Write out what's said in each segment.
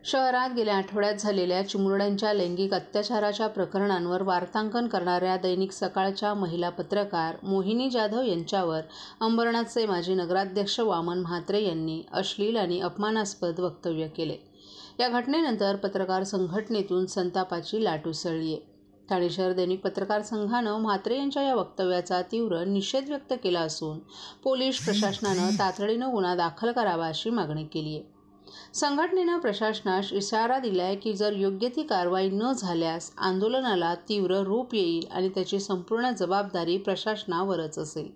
शहरात गेल्या आठवड्यात झालेल्या चिमुरड्यांच्या लैंगिक अत्याचाराच्या प्रकरणांवर वार्तांकन करणाऱ्या दैनिक सकाळच्या महिला पत्रकार मोहिनी जाधव यांच्यावर अंबरनाथचे माजी नगराध्यक्ष वामन म्हात्रे यांनी अश्लील आणि अपमानास्पद वक्तव्य केले। या घटनेनंतर पत्रकार संघटनेतून संतापाची लाट उसळली आहे। ठाणे शहर दैनिक पत्रकार संघानं म्हात्रे यांच्या या वक्तव्याचा तीव्र निषेध व्यक्त केला असून पोलीस प्रशासनानं तातडीनं गुन्हा दाखल करावा अशी मागणी केली आहे। संघटनेनं प्रशासनास इशारा दिलाय की जर योग्य ती कारवाई न झाल्यास आंदोलनाला तीव्र रूप येईल आणि त्याची संपूर्ण जबाबदारी प्रशासनावरच असेल।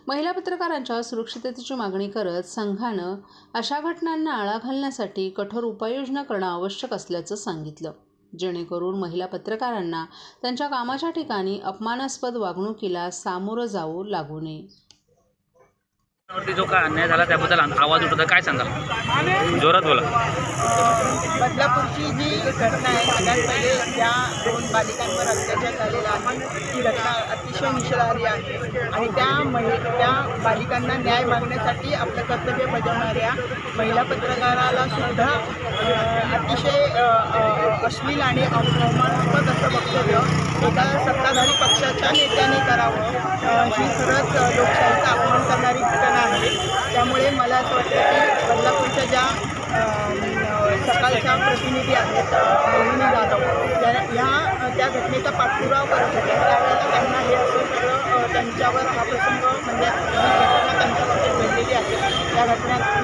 महिला पत्रकारांच्या सुरक्षिततेची मागणी करत संघानं अशा घटनांना आळा घालण्यासाठी कठोर उपाययोजना करणं आवश्यक असल्याचं सांगितलं, जेणेकरून महिला पत्रकारांना त्यांच्या कामाच्या ठिकाणी अपमानास्पद वागणुकीला सामोरं जावं लागू नये। जो काय अन्याय झाला त्याबद्दल आवाज उठवता, काय सांगाल? जोरात बोला। बदलापूरची जी घटना आहे, सगळ्यात पहिले ज्या 2 बालिकांवर अत्याचार झालेला आहे ती घटना अतिशय निषेधार्ह आहे आणि त्या बालिकांना न्याय मागण्यासाठी आपलं कर्तव्य बजावणाऱ्या महिला पत्रकाराला सुद्धा अतिशय अश्लील आणि अपमानास्पद असं वक्तव्य एका सत्ताधारी पक्षाच्या नेत्याने करावं ही खरंच लोकशाहीचा अपमान करणारी घटना आहे। त्यामुळे मला असं वाटतं की बदलापूरच्या ज्या सकाळच्या प्रतिनिधी आहेत मोहिनी जाधव त्या घटनेचा पाठपुरावा करत होत्या, त्यावेळेला त्यांना हे असं सगळं त्यांच्यावर हा प्रसंग म्हणजे घटना त्यांच्याबद्दल घडलेली आहे।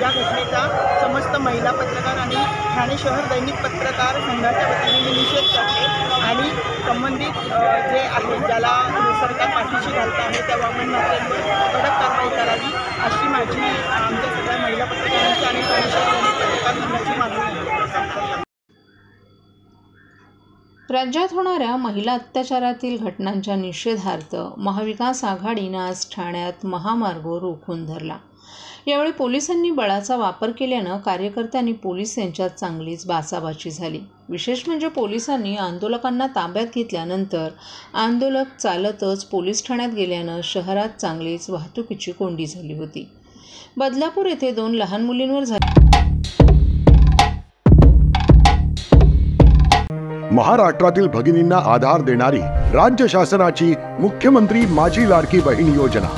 या घटनेचा समस्त महिला पत्रकार आणि ठाणे शहर दैनिक पत्रकार संघाच्या वतीने मी निषेध करते आणि संबंधित जे आहे ज्याला सरकार पाठीशी घालत आहे त्या वामन म्हात्रेंवर कडक कारवाई करावी अशी माझी आमच्या सगळ्या महिला पत्रकारांची आणि ठाणे शहर दैनिक पत्रकार संघाची मागणी आहे। राज्यात होणाऱ्या महिला अत्याचारातील घटनांच्या निषेधार्थ महाविकास आघाडीनं आज ठाण्यात महामार्ग रोखून धरला। यावेळी पोलिसांनी बळाचा वापर केल्यानं कार्यकर्ते आणि पोलीस यांच्यात चांगलीच बाचाबाची झाली। विशेष म्हणजे पोलिसांनी आंदोलकांना ताब्यात घेतल्यानंतर आंदोलक चालतच पोलीस ठाण्यात गेल्यानं शहरात चांगलीच वाहतुकीची कोंडी झाली होती। बदलापूर येथे 2 लहान मुलींवर महाराष्ट्रातील भगिनींना आधार देणारी राज्य शासनाची मुख्यमंत्री माझी लाडकी बहीण योजना।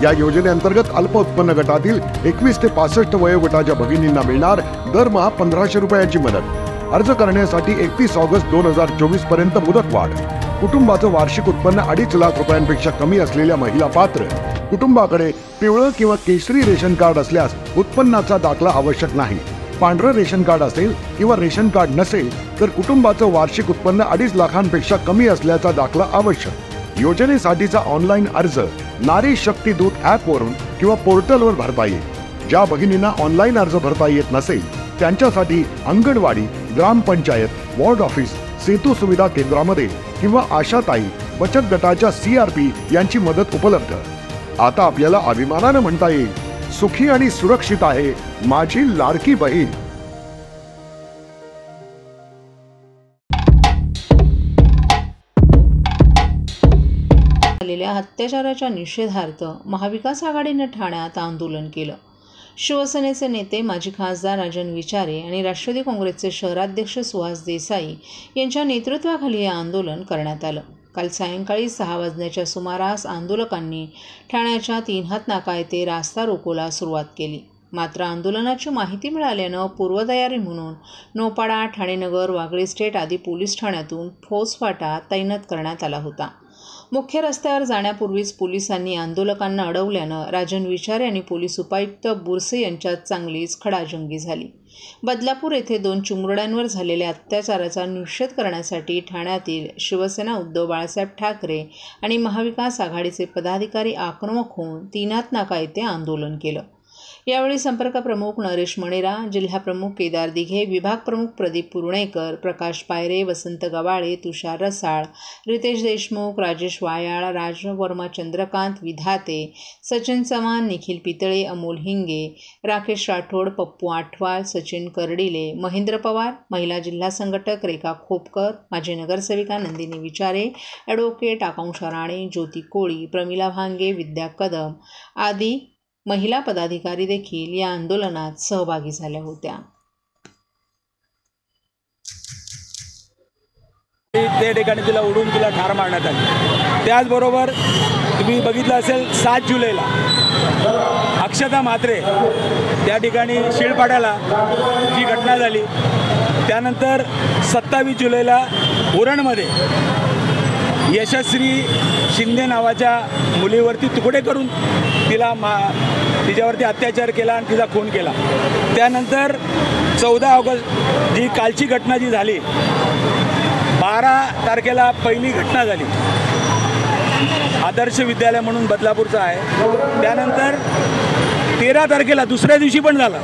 या योजनेअंतर्गत अल्प उत्पन्न गटातील 21 ते 65 वयोगटाच्या भगिनींना मिळणार दरमहा 1500 रुपयाची मदत। अर्ज करण्यासाठी 31 ऑगस्ट 2024 पर्यंत मुदतवाढ। कुटुंबाचं वार्षिक उत्पन्न 2.5 लाख रुपयांपेक्षा कमी असलेल्या महिला पात्र कुटुंबाकडे पिवळं किंवा केशरी रेशन कार्ड असल्यास उत्पन्नाचा दाखला आवश्यक नाही। पांढरं रेशन कार्ड असेल किंवा रेशन कार्ड नसेल तर कुटुंबाचं वार्षिक उत्पन्न 2.5 लाखांपेक्षा कमी असल्याचा दाखला आवश्यक। योजनेसाठीचा ऑनलाईन अर्ज नारी शक्ती दूत ॲपवरून किंवा पोर्टलवर भरता येईल। ज्या भगिनींना ऑनलाईन अर्ज भरता येत नसेल त्यांच्यासाठी अंगणवाडी, ग्रामपंचायत, वॉर्ड ऑफिस, सेतू सुविधा केंद्रामध्ये किंवा आशाताई बचत गटाच्या CRP यांची मदत उपलब्ध। आता आपल्याला अभिमानानं म्हणता येईल, सुखी आणि सुरक्षित आहे माझी लाडकी बहीण। झालेल्या अत्याचाराच्या निषेधार्थ महाविकास आघाडीनं ठाण्यात आंदोलन केलं। शिवसेनेचे नेते माजी खासदार राजन विचारे आणि राष्ट्रवादी काँग्रेसचे शहराध्यक्ष सुहास देसाई यांच्या नेतृत्वाखाली हे आंदोलन करण्यात आलं। काल सायंकाळी 6 वाजण्याच्या सुमारास आंदोलकांनी ठाण्याच्या 3 हात नाका येथे रास्ता रोकोला सुरुवात केली। मात्र आंदोलनाची माहिती मिळाल्यानं पूर्वतयारी म्हणून नौपाडा, ठाणेनगर, वागळे स्टेट आदी पोलीस ठाण्यातून फौजफाटा तैनात करण्यात आला होता। मुख्य रस्त्यावर जाण्यापूर्वीच पोलिसांनी आंदोलकांना अडवल्यानं राजन विचारे आणि पोलीस उपायुक्त बुरसे यांच्यात चांगलीच खडाजंगी झाली। बदलापूर येथे 2 चिमुरड्यांवर झालेल्या अत्याचाराचा निषेध करण्यासाठी ठाण्यातील शिवसेना, उद्धव बाळासाहेब ठाकरे आणि महाविकास आघाडीचे पदाधिकारी आक्रमक होऊन 3 हात नाका येथे आंदोलन केलं। यावेळी संपर्क प्रमुख नरेश मणेरा, जिल्हा प्रमुख केदार दिघे, विभाग प्रमुख प्रदीप पुर्णेकर, प्रकाश पायरे, वसंत गवाळे, तुषार रसाळ, रितेश देशमुख, राजेश वायाळ, राज वर्मा, चंद्रकांत विधाते, सचिन चव्हाण, निखिल पितळे, अमोल हिंगे, राकेश राठोड, पप्पू आठवाल, सचिन कर्डिले, महेंद्र पवार, महिला जिल्हा संघटक रेखा खोपकर, माजी नगरसेविका नंदिनी विचारे, ॲडव्होकेट आकांक्षा राणे, ज्योती कोळी, प्रमिला भांगे, विद्या कदम आदी महिला पदाधिकारी देखील या आंदोलनात सहभागी झाल्या होत्या. त्या ठिकाणी तिला उडून तिला ठार मारण्यात आली. त्याचबरोबर तुम्ही बघितलं असेल 7 जुलैला अक्षता म्हात्रे त्या ठिकाणी शिळपाड्याला जी घटना झाली, त्यानंतर 27 जुलैला उरणमध्ये यशस्वी शिंदे नावाच्या मुलीवरती तुकडे करून तिच्यावरती अत्याचार केला आणि तिचा खून केला. त्यानंतर 14 ऑगस्ट जी कालची घटना जी झाली, 12 तारखेला पहिली घटना झाली, आदर्श विद्यालय म्हणून बदलापूरचं आहे. त्यानंतर 13 तारखेला दुसऱ्या दिवशी पण झाला.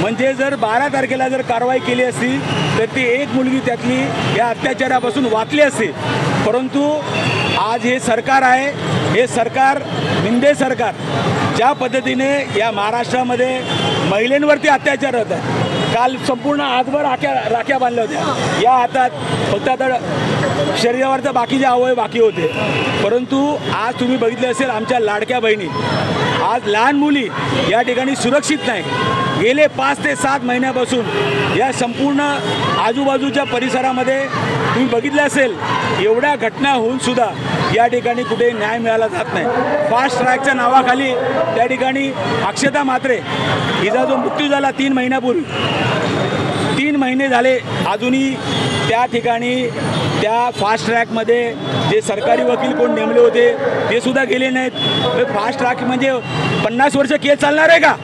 म्हणजे जर 12 तारखेला जर कारवाई केली असती तर ती एक मुलगी त्यातली या अत्याचारापासून वाचली असती. परंतु आज हे सरकार आहे, हे सरकार शिंदे सरकार ज्या पद्धतीने या महाराष्ट्रामध्ये महिलांवरती अत्याचार होत आहे. काल संपूर्ण हातभर राख्या बांधल्या होत्या. या हातात फक्त आता शरीरावरचं बाकीचे अवयव बाकी होते. परंतु आज तुम्ही बघितले असेल आमच्या लाडक्या बहिणी, आज लहान मुली या ठिकाणी सुरक्षित नाही. गेले 5 ते 7 महिन्यापासून या संपूर्ण आजूबाजूच्या परिसरामध्ये तुम्ही बघितलं असेल एवढ्या घटना होऊन सुद्धा या ठिकाणी कुठे न्याय मिळाला जात नाही. फास्ट ट्रॅकच्या नावाखाली त्या ठिकाणी अक्षता म्हात्रे हिचा जो मृत्यू झाला 3 महिन्यापूर्वी, 3 महिने झाले अजूनही त्या ठिकाणी त्या फास्ट ट्रॅकमध्ये जे सरकारी वकील कोण नेमले होते ते सुद्धा गेले नाहीत. फास्ट ट्रॅक म्हणजे 50 वर्ष केस चालणार आहे का?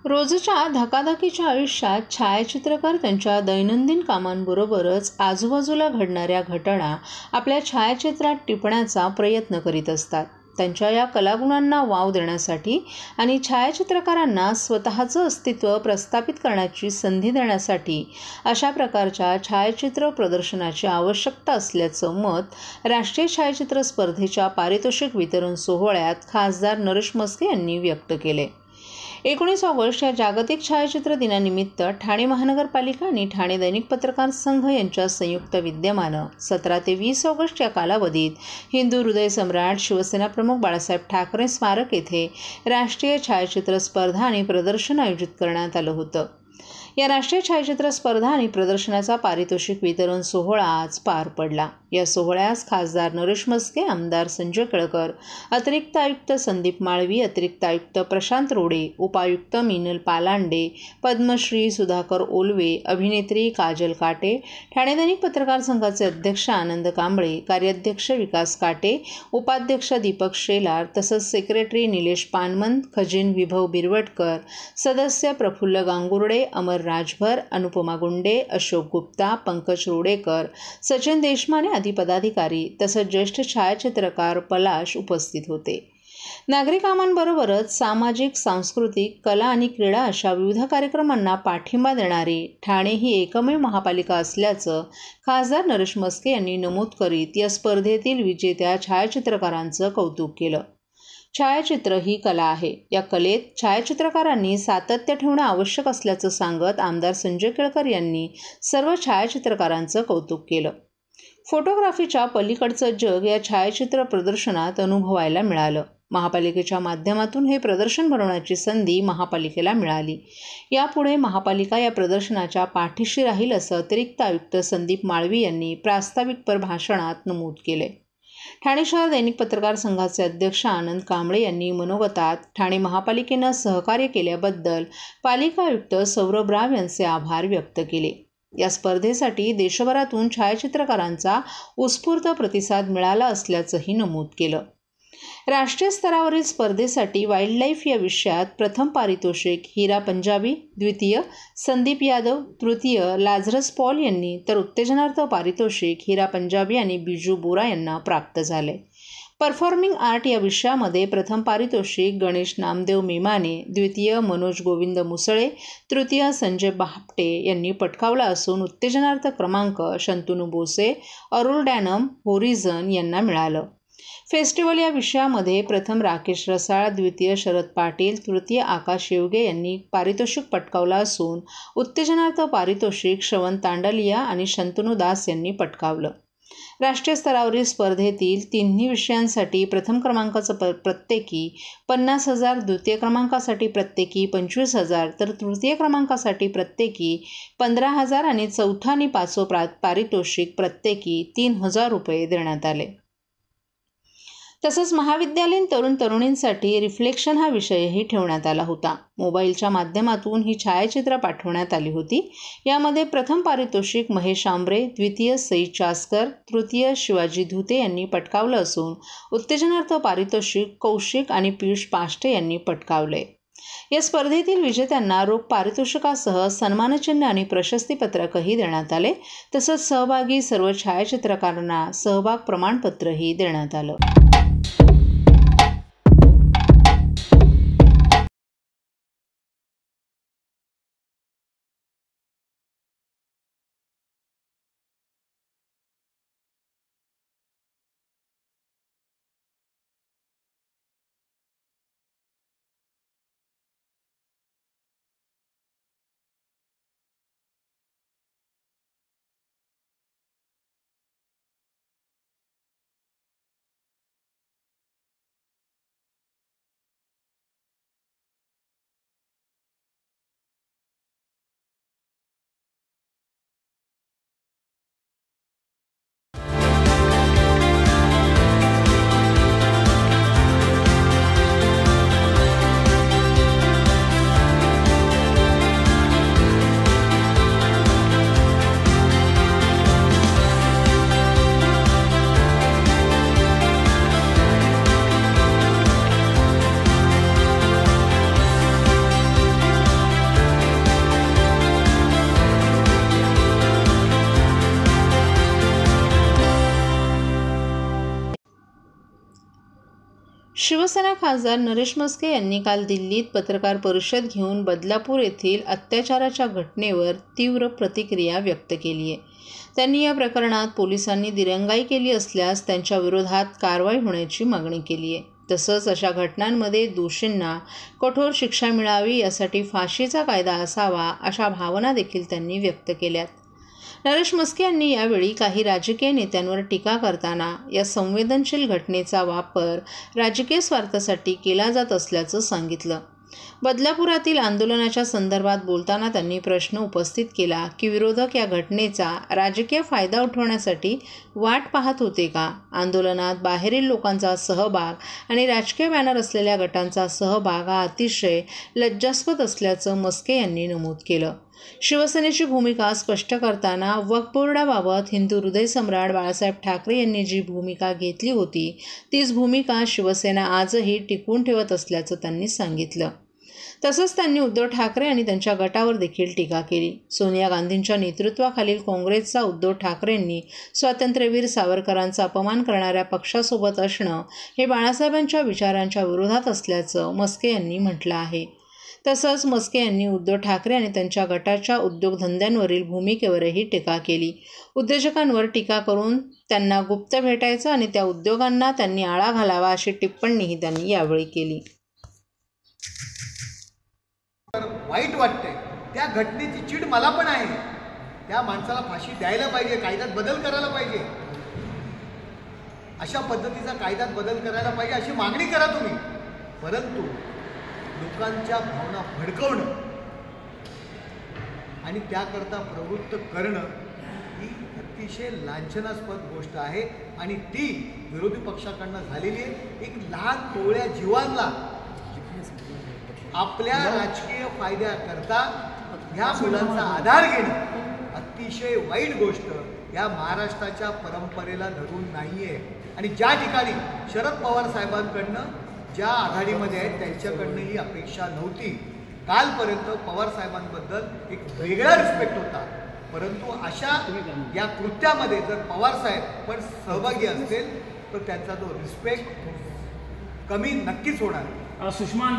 रोजच्या धकाधकीच्या आयुष्यात छायाचित्रकार त्यांच्या दैनंदिन कामांबरोबरच आजूबाजूला घडणाऱ्या घटना आपल्या छायाचित्रात टिपण्याचा प्रयत्न करीत असतात. त्यांच्या या कलागुणांना वाव देण्यासाठी आणि छायाचित्रकारांना स्वतःचं अस्तित्व प्रस्थापित करण्याची संधी देण्यासाठी अशा प्रकारच्या छायाचित्र प्रदर्शनाची आवश्यकता असल्याचं मत राष्ट्रीय छायाचित्र स्पर्धेच्या पारितोषिक वितरण सोहळ्यात खासदार नरेश म्हस्के यांनी व्यक्त केले. 19 ऑगस्ट या जागतिक छायाचित्र दिनानिमित्त ठाणे महानगरपालिका आणि ठाणे दैनिक पत्रकार संघ यांच्या संयुक्त विद्यमानं 17 ते 20 ऑगस्ट या कालावधीत हिंदू हृदय सम्राट शिवसेना प्रमुख बाळासाहेब ठाकरे स्मारक येथे राष्ट्रीय छायाचित्र स्पर्धा आणि प्रदर्शन आयोजित करण्यात आलं होतं. या राष्ट्रीय छायाचित्र स्पर्धा आणि प्रदर्शनाचा पारितोषिक वितरण सोहळा आज पार पडला. या सोहळ्यास खासदार नरेश म्हस्के, आमदार संजय केळकर, अतिरिक्त आयुक्त संदीप माळवी, अतिरिक्त आयुक्त प्रशांत रोडे, उपायुक्त मिनल पालांडे, पद्मश्री सुधाकर ओलवे, अभिनेत्री काजल काटे, ठाणे दैनिक पत्रकार संघाचे अध्यक्ष आनंद कांबळे, कार्याध्यक्ष विकास काटे, उपाध्यक्ष दीपक शेलार तसंच सेक्रेटरी निलेश पानमंत, खजिन विभव बिरवटकर, सदस्य प्रफुल्ल गांगुर्डे, अमर राजभर, अनुपमा गुंडे, अशोक गुप्ता, पंकज रोडेकर, सचिन देशमाने आदी पदाधिकारी तसंच ज्येष्ठ छायाचित्रकार पलाश उपस्थित होते. नागरी कामांबरोबरच सामाजिक, सांस्कृतिक, कला आणि क्रीडा अशा विविध कार्यक्रमांना पाठिंबा देणारी ठाणे ही एकमेव महापालिका असल्याचं खासदार नरेश म्हस्के यांनी नमूद करीत या स्पर्धेतील विजेत्या छायाचित्रकारांचं कौतुक केलं. छायाचित्र ही कला आहे. या कलेत छायाचित्रकारांनी सातत्य ठेवणं आवश्यक असल्याचं सांगत आमदार संजय केळकर यांनी सर्व छायाचित्रकारांचं कौतुक केलं. फोटोग्राफीच्या पलीकडचं जग या छायाचित्र प्रदर्शनात अनुभवायला मिळालं. महापालिकेच्या माध्यमातून हे प्रदर्शन भरवण्याची संधी महापालिकेला मिळाली. यापुढे महापालिका या प्रदर्शनाच्या पाठीशी राहील असं अतिरिक्त आयुक्त संदीप माळवी यांनी प्रास्ताविकपर भाषणात नमूद केले. ठाणे शहर दैनिक पत्रकार संघाचे अध्यक्ष आनंद कांबळे यांनी मनोगतात ठाणे महापालिकेनं सहकार्य केल्याबद्दल पालिका आयुक्त सौरभ राव यांचे आभार व्यक्त केले. या स्पर्धेसाठी देशभरातून छायाचित्रकारांचा उत्स्फूर्त प्रतिसाद मिळाला असल्याचंही नमूद केलं. राष्ट्रीय स्तरावरील स्पर्धेसाठी वाईल्ड लाईफ या विषयात प्रथम पारितोषिक हिरा पंजाबी, द्वितीय संदीप यादव, तृतीय लाझरस पॉल यांनी तर उत्तेजनार्थ पारितोषिक हिरा पंजाबी आणि बिजू बोरा यांना प्राप्त झाले. परफॉर्मिंग आर्ट या विषयामध्ये प्रथम पारितोषिक गणेश नामदेव मेमाने, द्वितीय मनोज गोविंद मुसळे, तृतीय संजय बापटे यांनी पटकावला असून उत्तेजनार्थ क्रमांक शंतनू बोसे, अरुल डॅनम, होरिझन यांना मिळालं. फेस्टिवल या विषयामध्ये प्रथम राकेश रसाळ, द्वितीय शरद पाटील, तृतीय आकाश येवगे यांनी पारितोषिक पटकावलं असून उत्तेजनार्थ पारितोषिक श्रवण तांडलिया आणि शंतनू दास यांनी पटकावलं. राष्ट्रीय स्तरावरील स्पर्धेतील तिन्ही विषयांसाठी प्रथम क्रमांकाचं प्रत्येकी 50,000, द्वितीय क्रमांकासाठी प्रत्येकी 25,000 तर तृतीय क्रमांकासाठी प्रत्येकी 15,000 आणि चौथा आणि पाचवं पारितोषिक प्रत्येकी 3,000 रुपये देण्यात आले. तसंच महाविद्यालयीन तरुण तरुणींसाठी रिफ्लेक्शन हा विषयही ठेवण्यात आला होता. मोबाईलच्या माध्यमातून ही छायाचित्र पाठवण्यात आली होती. यामध्ये प्रथम पारितोषिक महेश आंब्रे, द्वितीय सई चासकर, तृतीय शिवाजी धुते यांनी पटकावलं असून उत्तेजनार्थ पारितोषिक कौशिक आणि पियुष पाष्टे यांनी पटकावले. या स्पर्धेतील विजेत्यांना रोख पारितोषिकासह सन्मानचिन्ह आणि प्रशस्तीपत्रकही देण्यात आले. तसंच सहभागी सर्व छायाचित्रकारांना सहभाग प्रमाणपत्रही देण्यात आलं. शिवसेना खासदार नरेश म्हस्के यांनी काल दिल्लीत पत्रकार परिषद घेऊन बदलापूर येथील अत्याचाराच्या घटनेवर तीव्र प्रतिक्रिया व्यक्त केली आहे. त्यांनी या प्रकरणात पोलिसांनी दिरंगाई केली असल्यास त्यांच्या विरोधात कारवाई होण्याची मागणी केली आहे. तसंच अशा घटनांमध्ये दोषींना कठोर शिक्षा मिळावी यासाठी फाशीचा कायदा असावा अशा भावना देखील त्यांनी व्यक्त केल्यात. नरेश म्हस्के यांनी यावेळी काही राजकीय नेत्यांवर टीका करताना या संवेदनशील घटनेचा वापर राजकीय स्वार्थासाठी केला जात असल्याचं सांगितलं. बदलापुरातील आंदोलनाच्या संदर्भात बोलताना त्यांनी प्रश्न उपस्थित केला की विरोधक या घटनेचा राजकीय फायदा उठवण्यासाठी वाट पाहत होते का? आंदोलनात बाहेरील लोकांचा सहभाग आणि राजकीय बॅनर असलेल्या गटांचा सहभाग हा अतिशय लज्जास्पद असल्याचं म्हस्के यांनी नमूद केलं. शिवसेनेची भूमिका स्पष्ट करताना वक्फ बोर्डाबाबत हिंदू हृदय सम्राट बाळासाहेब ठाकरे यांनी जी भूमिका घेतली होती तीच भूमिका शिवसेना आजही टिकवून ठेवत असल्याचं त्यांनी सांगितलं. तसंच त्यांनी उद्धव ठाकरे आणि त्यांच्या गटावर देखील टीका केली. सोनिया गांधींच्या नेतृत्वाखालील काँग्रेसचा उद्धव ठाकरेंनी स्वातंत्र्यवीर सावरकरांचा अपमान करणाऱ्या पक्षासोबत असणं हे बाळासाहेबांच्या विचारांच्या विरोधात असल्याचं म्हस्के यांनी म्हटलं आहे. तसंच म्हस्के यांनी उद्धव ठाकरे आणि त्यांच्या गटाच्या उद्योगधंद्यांवरील भूमिकेवरही टीका केली. उद्योजकांवर टीका करून त्यांना गुप्त भेटायचं आणि त्या उद्योगांना त्यांनी आळा घालावा अशी टिप्पणीही त्यांनी यावेळी केली. वाईट वाटतंय, त्या घटनेची चीड मला पण आहे. त्या माणसाला फाशी द्यायला पाहिजे, कायद्यात बदल करायला पाहिजे, अशा पद्धतीचा कायद्यात बदल करायला पाहिजे अशी मागणी करा तुम्ही. परंतु लोकांच्या भावना भडकवणं आणि त्याकरता प्रवृत्त करणं ही अतिशय लांछनास्पद गोष्ट आहे आणि ती विरोधी पक्षाकडनं झालेली आहे. एक लहान कोवळ्या जीवांना आपल्या राजकीय फायद्याकरता ह्या मुलांचा आधार घेणं अतिशय वाईट गोष्ट या महाराष्ट्राच्या परंपरेला धरून नाही आहे. आणि ज्या ठिकाणी शरद पवार साहेबांकडनं ज्या आघाडीमध्ये आहेत त्यांच्याकडनं ही अपेक्षा नव्हती. कालपर्यंत पवार साहेबांबद्दल एक वेगळा रिस्पेक्ट होता, परंतु अशा या कृत्यामध्ये जर पवार साहेब पण सहभागी असतील तर त्यांचा तो रिस्पेक्ट कमी नक्कीच होणार. सुषमा